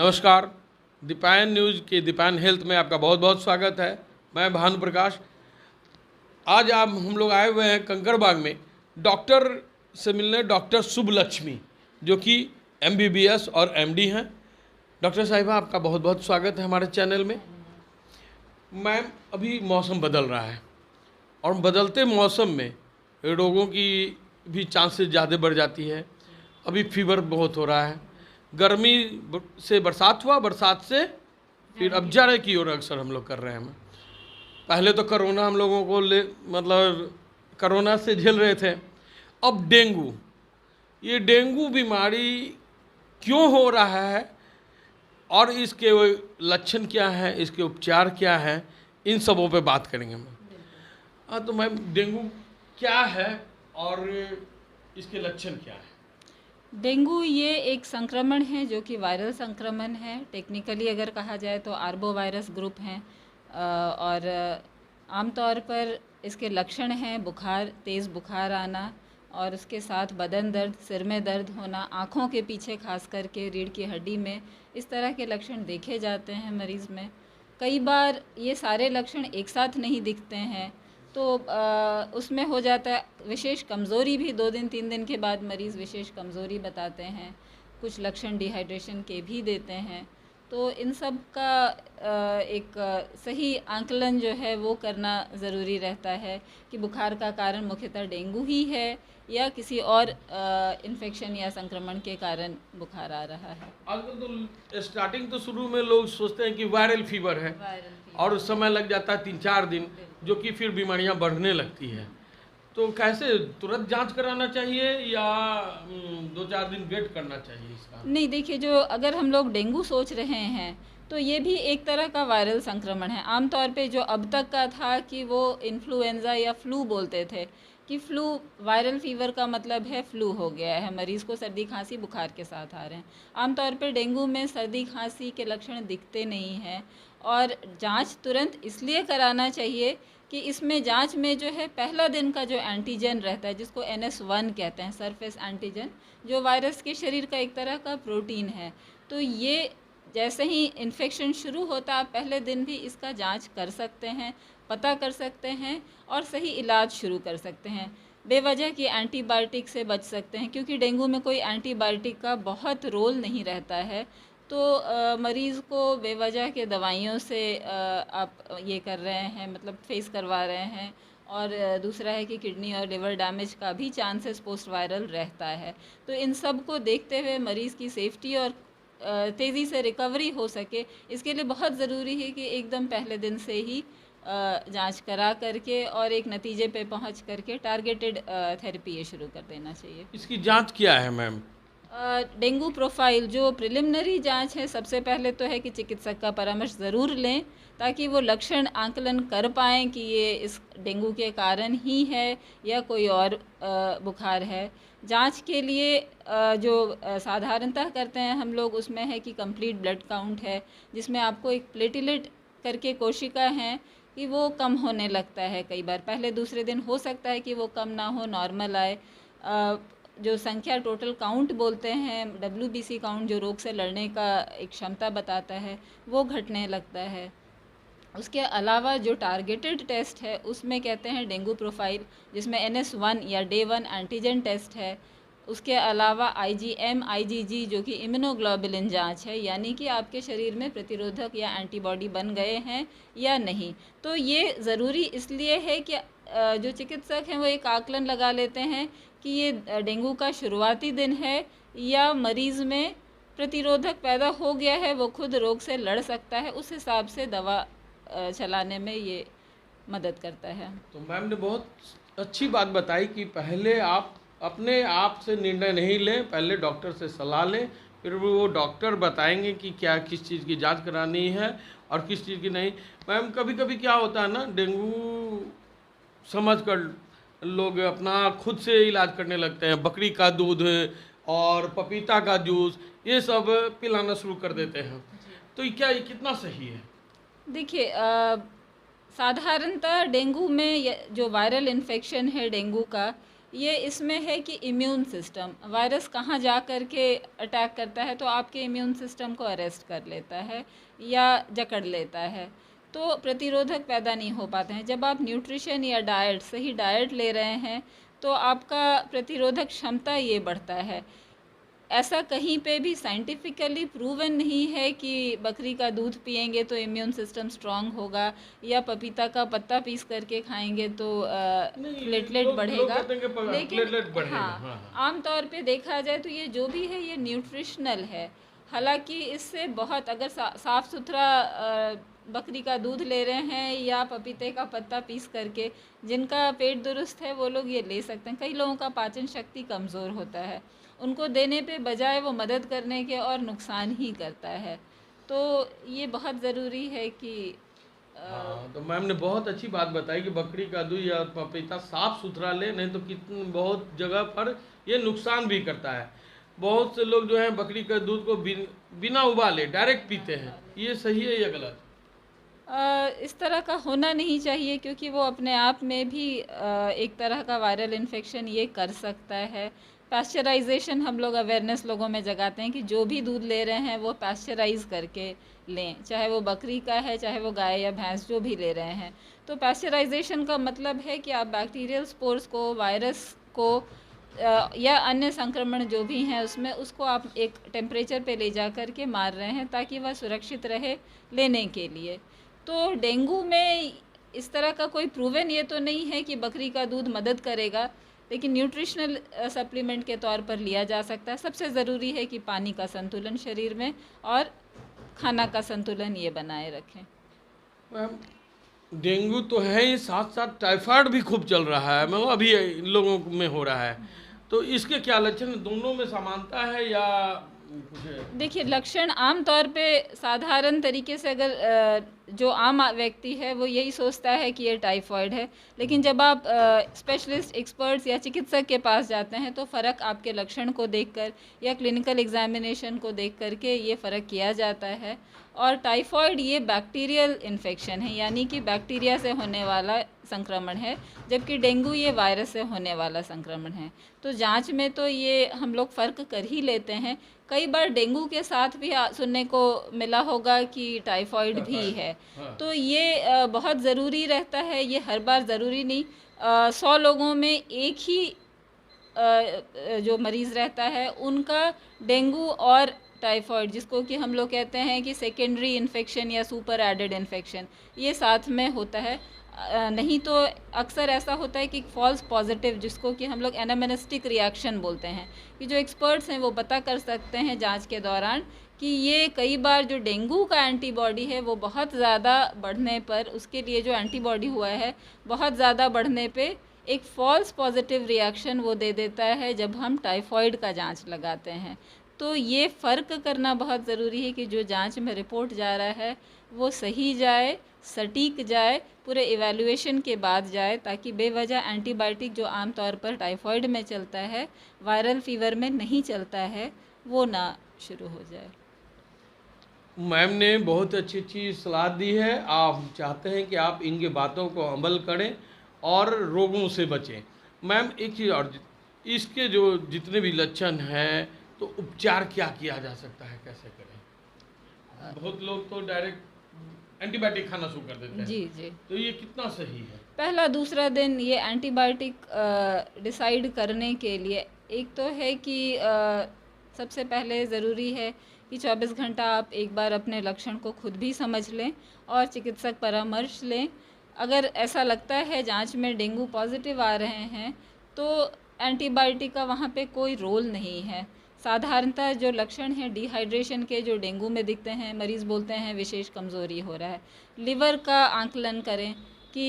नमस्कार। दीपायन न्यूज़ के दीपायन हेल्थ में आपका बहुत बहुत स्वागत है। मैं भानु प्रकाश। आज आप हम लोग आए हुए हैं कंकड़बाग में डॉक्टर से मिलने, डॉक्टर शुभ लक्ष्मी जो कि MBBS और MD हैं। डॉक्टर साहिबा, आपका बहुत बहुत स्वागत है हमारे चैनल में। मैम, अभी मौसम बदल रहा है और बदलते मौसम में रोगों की भी चांसेस ज़्यादा बढ़ जाती है। अभी फीवर बहुत हो रहा है, गर्मी से बरसात हुआ, बरसात से फिर अब जाड़े की ओर अक्सर हम लोग कर रहे हैं। पहले तो कोरोना हम लोगों को कोरोना से झेल रहे थे। अब डेंगू, ये डेंगू बीमारी क्यों हो रहा है और इसके लक्षण क्या हैं, इसके उपचार क्या हैं, इन सबों पे बात करेंगे हम। हाँ, तो मैम, डेंगू क्या है और इसके लक्षण क्या हैं? डेंगू ये एक संक्रमण है जो कि वायरल संक्रमण है। टेक्निकली अगर कहा जाए तो आर्बो वायरस ग्रुप हैं और आमतौर पर इसके लक्षण हैं बुखार, तेज़ बुखार आना और उसके साथ बदन दर्द, सिर में दर्द होना, आँखों के पीछे खास करके रीढ़ की हड्डी में इस तरह के लक्षण देखे जाते हैं मरीज़ में। कई बार ये सारे लक्षण एक साथ नहीं दिखते हैं तो उसमें हो जाता है विशेष कमज़ोरी भी। 2 दिन 3 दिन के बाद मरीज़ विशेष कमज़ोरी बताते हैं, कुछ लक्षण डिहाइड्रेशन के भी देते हैं। तो इन सब का एक सही आंकलन जो है वो करना ज़रूरी रहता है कि बुखार का कारण मुख्यतः डेंगू ही है या किसी और इन्फेक्शन या संक्रमण के कारण बुखार आ रहा है। आजकल तो स्टार्टिंग तो शुरू में लोग सोचते हैं कि वायरल फीवर है और उस समय लग जाता है 3-4 दिन, जो कि फिर बीमारियां बढ़ने लगती है। तो कैसे तुरंत जांच कराना चाहिए या 2-4 दिन वेट करना चाहिए इसका? नहीं, देखिए, जो अगर हम लोग डेंगू सोच रहे हैं तो ये भी एक तरह का वायरल संक्रमण है। आमतौर पे जो अब तक का था कि वो इन्फ्लुएंज़ा या फ्लू बोलते थे कि फ्लू, वायरल फीवर का मतलब है फ्लू हो गया है, मरीज़ को सर्दी खांसी बुखार के साथ आ रहे हैं। आमतौर पे डेंगू में सर्दी खांसी के लक्षण दिखते नहीं हैं और जांच तुरंत इसलिए कराना चाहिए कि इसमें जांच में जो है पहला दिन का जो एंटीजन रहता है जिसको NS1 कहते हैं, सरफेस एंटीजन, जो वायरस के शरीर का एक तरह का प्रोटीन है। तो ये जैसे ही इन्फेक्शन शुरू होता है पहले दिन भी इसका जांच कर सकते हैं, पता कर सकते हैं और सही इलाज शुरू कर सकते हैं। बेवजह की एंटीबायोटिक से बच सकते हैं क्योंकि डेंगू में कोई एंटीबायोटिक का बहुत रोल नहीं रहता है। तो मरीज़ को बेवजह के दवाइयों से आप ये कर रहे हैं, मतलब फेस करवा रहे हैं। और दूसरा है कि किडनी और लिवर डैमेज का भी चांसेस पोस्ट वायरल रहता है। तो इन सब को देखते हुए मरीज़ की सेफ्टी और तेज़ी से रिकवरी हो सके, इसके लिए बहुत ज़रूरी है कि एकदम पहले दिन से ही जांच करा करके और एक नतीजे पे पहुंच करके टारगेटेड थेरेपी ये शुरू कर देना चाहिए। इसकी जांच क्या है मैम? डेंगू प्रोफाइल जो प्रिलिमिनरी जांच है, सबसे पहले तो है कि चिकित्सक का परामर्श ज़रूर लें ताकि वो लक्षण आंकलन कर पाएँ कि ये इस डेंगू के कारण ही है या कोई और बुखार है। जांच के लिए जो साधारणतः करते हैं हम लोग उसमें है कि कंप्लीट ब्लड काउंट है, जिसमें आपको एक प्लेटलेट करके कोशिका हैं कि वो कम होने लगता है। कई बार पहले दूसरे दिन हो सकता है कि वो कम ना हो, नॉर्मल आए। जो संख्या टोटल काउंट बोलते हैं, WBC काउंट, जो रोग से लड़ने का एक क्षमता बताता है, वो घटने लगता है। उसके अलावा जो टारगेटेड टेस्ट है उसमें कहते हैं डेंगू प्रोफाइल, जिसमें NS1 या Day 1 एंटीजन टेस्ट है। उसके अलावा IgM, IgG जो कि इम्यूनोग्लोबुलिन जांच है, यानी कि आपके शरीर में प्रतिरोधक या एंटीबॉडी बन गए हैं या नहीं। तो ये ज़रूरी इसलिए है कि जो चिकित्सक हैं वो एक आकलन लगा लेते हैं कि ये डेंगू का शुरुआती दिन है या मरीज़ में प्रतिरोधक पैदा हो गया है, वो खुद रोग से लड़ सकता है, उस हिसाब से दवा चलाने में ये मदद करता है। तो मैम ने बहुत अच्छी बात बताई कि पहले आप अपने आप से निर्णय नहीं लें, पहले डॉक्टर से सलाह लें, फिर वो डॉक्टर बताएंगे कि क्या किस चीज़ की जांच करानी है और किस चीज़ की नहीं। मैम, कभी कभी क्या होता है ना, डेंगू समझकर लोग अपना खुद से इलाज करने लगते हैं। बकरी का दूध और पपीता का जूस ये सब पिलाना शुरू कर देते हैं। तो ये कितना सही है? देखिए, साधारणतः डेंगू में जो वायरल इन्फेक्शन है डेंगू का, ये इसमें है कि इम्यून सिस्टम, वायरस कहाँ जा कर के अटैक करता है तो आपके इम्यून सिस्टम को अरेस्ट कर लेता है या जकड़ लेता है, तो प्रतिरोधक पैदा नहीं हो पाते हैं। जब आप न्यूट्रिशन या डाइट, सही डाइट ले रहे हैं तो आपका प्रतिरोधक क्षमता ये बढ़ता है। ऐसा कहीं पे भी साइंटिफिकली प्रूवन नहीं है कि बकरी का दूध पिएंगे तो इम्यून सिस्टम स्ट्रांग होगा या पपीता का पत्ता पीस करके खाएंगे तो नहीं, प्लेटलेट लोग बढ़ेगा। कहते हैं कि लेकिन प्लेटलेट बढ़ेगा। हाँ, हाँ, हाँ। आमतौर पे देखा जाए तो ये जो भी है ये न्यूट्रिशनल है। हालांकि इससे बहुत, अगर साफ सुथरा बकरी का दूध ले रहे हैं या पपीते का पत्ता पीस करके, जिनका पेट दुरुस्त है वो लोग ये ले सकते हैं। कई लोगों का पाचन शक्ति कमज़ोर होता है, उनको देने पे बजाय वो मदद करने के और नुकसान ही करता है। तो ये बहुत ज़रूरी है कि हाँ, तो मैम ने बहुत अच्छी बात बताई कि बकरी का दूध या पपीता साफ सुथरा ले, नहीं तो कितनी बहुत जगह पर ये नुकसान भी करता है। बहुत से लोग जो हैं बकरी का दूध को बिना उबाले डायरेक्ट पीते हैं, ये सही है या गलत? इस तरह का होना नहीं चाहिए, क्योंकि वो अपने आप में भी एक तरह का वायरल इन्फेक्शन ये कर सकता है। पास्चराइजेशन हम लोग अवेयरनेस लोगों में जगाते हैं कि जो भी दूध ले रहे हैं वो पास्चराइज करके लें, चाहे वो बकरी का है चाहे वो गाय या भैंस जो भी ले रहे हैं। तो पास्चराइजेशन का मतलब है कि आप बैक्टीरियल स्पोर्स को, वायरस को या अन्य संक्रमण जो भी हैं उसमें, उसको आप एक टेम्परेचर पे ले जा कर के मार रहे हैं ताकि वह सुरक्षित रहे लेने के लिए। तो डेंगू में इस तरह का कोई प्रूवन ये तो नहीं है कि बकरी का दूध मदद करेगा, लेकिन न्यूट्रिशनल सप्लीमेंट के तौर पर लिया जा सकता है। सबसे ज़रूरी है कि पानी का संतुलन शरीर में और खाना का संतुलन ये बनाए रखें। मैम, डेंगू तो है ही, साथ साथ टाइफाइड भी खूब चल रहा है, मतलब अभी इन लोगों में हो रहा है, तो इसके क्या लक्षण, दोनों में समानता है या कुछ है? देखिए, लक्षण आम तौर पे साधारण तरीके से अगर जो आम व्यक्ति है वो यही सोचता है कि ये टाइफॉइड है, लेकिन जब आप स्पेशलिस्ट, एक्सपर्ट्स या चिकित्सक के पास जाते हैं तो फ़र्क आपके लक्षण को देखकर या क्लिनिकल एग्जामिनेशन को देख करके ये फ़र्क किया जाता है। और टाइफॉइड ये बैक्टीरियल इन्फेक्शन है, यानी कि बैक्टीरिया से होने वाला संक्रमण है, जबकि डेंगू ये वायरस से होने वाला संक्रमण है। तो जांच में तो ये हम लोग फ़र्क कर ही लेते हैं। कई बार डेंगू के साथ भी सुनने को मिला होगा कि टाइफॉइड भी है। हाँ। तो ये बहुत ज़रूरी रहता है, ये हर बार ज़रूरी नहीं। 100 लोगों में एक ही जो मरीज़ रहता है उनका डेंगू और टाइफॉइड, जिसको कि हम लोग कहते हैं कि सेकेंडरी इन्फेक्शन या सुपर एडेड इन्फेक्शन, ये साथ में होता है। नहीं तो अक्सर ऐसा होता है कि फॉल्स पॉजिटिव, जिसको कि हम लोग एनामेनेस्टिक रिएक्शन बोलते हैं, कि जो एक्सपर्ट्स हैं वो पता कर सकते हैं जांच के दौरान कि ये कई बार जो डेंगू का एंटीबॉडी है वो बहुत ज़्यादा बढ़ने पर, उसके लिए जो एंटीबॉडी हुआ है बहुत ज़्यादा बढ़ने पे एक फॉल्स पॉजिटिव रिएक्शन वो दे देता है जब हम टाइफॉइड का जांच लगाते हैं। तो ये फ़र्क करना बहुत ज़रूरी है कि जो जांच में रिपोर्ट जा रहा है वो सही जाए, सटीक जाए, पूरे इवैल्यूएशन के बाद जाए, ताकि बेवजह एंटीबायोटिक जो आम तौर पर टाइफॉइड में चलता है, वायरल फीवर में नहीं चलता है, वो ना शुरू हो जाए। मैम ने बहुत अच्छी अच्छी सलाह दी है। आप चाहते हैं कि आप इनके बातों को अमल करें और रोगों से बचें। मैम, एक चीज़ और, इसके जो जितने भी लक्षण हैं तो उपचार क्या किया जा सकता है, कैसे करें? बहुत लोग तो डायरेक्ट एंटीबायोटिक खाना शुरू कर देते हैं। जी जी। तो ये कितना सही है? पहला दूसरा दिन ये एंटीबायोटिक डिसाइड करने के लिए, एक तो है कि सबसे पहले ज़रूरी है कि 24 घंटा आप एक बार अपने लक्षण को खुद भी समझ लें और चिकित्सक परामर्श लें। अगर ऐसा लगता है जांच में डेंगू पॉजिटिव आ रहे हैं तो एंटीबायोटिक का वहाँ पे कोई रोल नहीं है। साधारणतः जो लक्षण हैं डिहाइड्रेशन के जो डेंगू में दिखते हैं, मरीज़ बोलते हैं विशेष कमज़ोरी हो रहा है। लिवर का आंकलन करें कि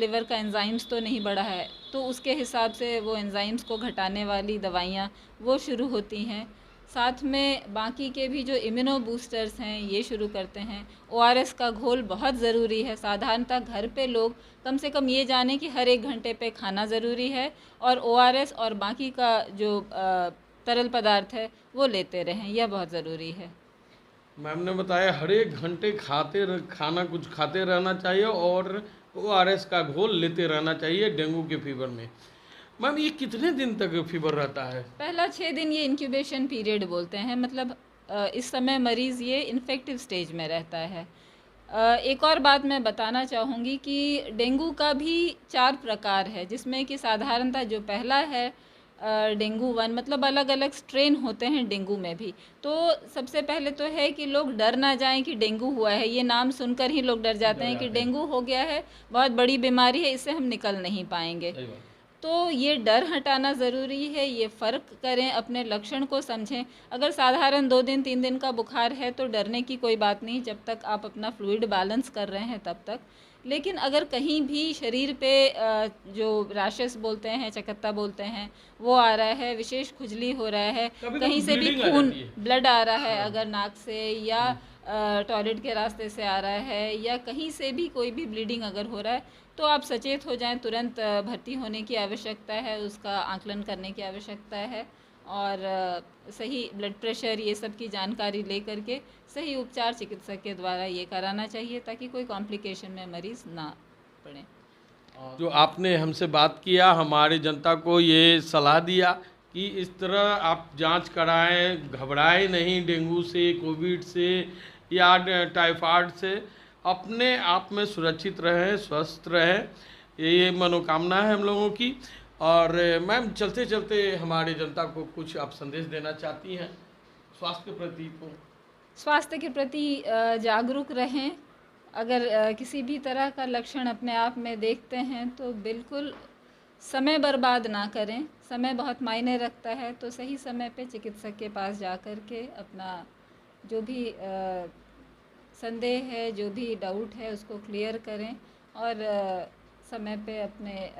लिवर का एंजाइम्स तो नहीं बढ़ा है, तो उसके हिसाब से वो एंजाइम्स को घटाने वाली दवाइयाँ वो शुरू होती हैं। साथ में बाकी के भी जो इम्यूनो बूस्टर्स हैं ये शुरू करते हैं। ORS का घोल बहुत ज़रूरी है। साधारणतः घर पे लोग कम से कम ये जानें कि हर 1 घंटे पे खाना ज़रूरी है और ORS और बाकी का जो तरल पदार्थ है वो लेते रहें, यह बहुत ज़रूरी है। मैम ने बताया हर 1 घंटे खाना कुछ खाते रहना चाहिए और ORS का घोल लेते रहना चाहिए डेंगू के फीवर में। मैम ये कितने दिन तक फीवर रहता है? पहला 6 दिन ये इंक्यूबेशन पीरियड बोलते हैं, मतलब इस समय मरीज़ ये इन्फेक्टिव स्टेज में रहता है। एक और बात मैं बताना चाहूँगी कि डेंगू का भी 4 प्रकार है, जिसमें कि साधारणतः जो पहला है डेंगू 1, मतलब अलग अलग स्ट्रेन होते हैं डेंगू में भी। तो सबसे पहले तो है कि लोग डर ना जाएं कि डेंगू हुआ है, ये नाम सुनकर ही लोग डर जाते हैं कि डेंगू हो गया है, बहुत बड़ी बीमारी है, इससे हम निकल नहीं पाएंगे। तो ये डर हटाना ज़रूरी है, ये फ़र्क करें, अपने लक्षण को समझें। अगर साधारण 2 दिन 3 दिन का बुखार है तो डरने की कोई बात नहीं, जब तक आप अपना फ्लूइड बैलेंस कर रहे हैं तब तक। लेकिन अगर कहीं भी शरीर पे जो रैशेस बोलते हैं, चकत्ता बोलते हैं, वो आ रहा है, विशेष खुजली हो रहा है, कहीं से भी खून ब्लड आ रहा है, अगर नाक से या टॉयलेट के रास्ते से आ रहा है, या कहीं से भी कोई भी ब्लीडिंग अगर हो रहा है, तो आप सचेत हो जाएं, तुरंत भर्ती होने की आवश्यकता है, उसका आकलन करने की आवश्यकता है, और सही ब्लड प्रेशर ये सब की जानकारी ले करके सही उपचार चिकित्सक के द्वारा ये कराना चाहिए, ताकि कोई कॉम्प्लिकेशन में मरीज़ ना पड़े। जो आपने हमसे बात किया, हमारी जनता को ये सलाह दिया कि इस तरह आप जांच कराएं, घबराएं नहीं डेंगू से, कोविड से या टाइफाइड से, अपने आप में सुरक्षित रहें, स्वस्थ रहें, ये मनोकामना है हम लोगों की। और मैम चलते चलते हमारी जनता को कुछ आप संदेश देना चाहती हैं स्वास्थ्य के प्रति? तो स्वास्थ्य के प्रति जागरूक रहें। अगर किसी भी तरह का लक्षण अपने आप में देखते हैं तो बिल्कुल समय बर्बाद ना करें, समय बहुत मायने रखता है। तो सही समय पे चिकित्सक के पास जा कर के अपना जो भी संदेह है, जो भी डाउट है, उसको क्लियर करें, और समय पे अपने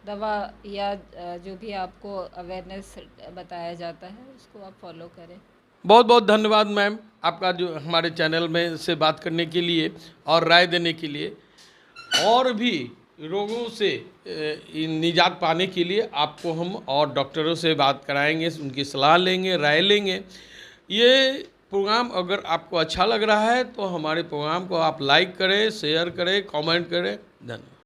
दवा या जो भी आपको अवेयरनेस बताया जाता है उसको आप फॉलो करें। बहुत बहुत धन्यवाद मैम आपका, जो हमारे चैनल में से बात करने के लिए और राय देने के लिए। और भी रोगों से निजात पाने के लिए आपको हम और डॉक्टरों से बात कराएंगे, उनकी सलाह लेंगे, राय लेंगे। ये प्रोग्राम अगर आपको अच्छा लग रहा है तो हमारे प्रोग्राम को आप लाइक करें, शेयर करें, कमेंट करें। धन्यवाद।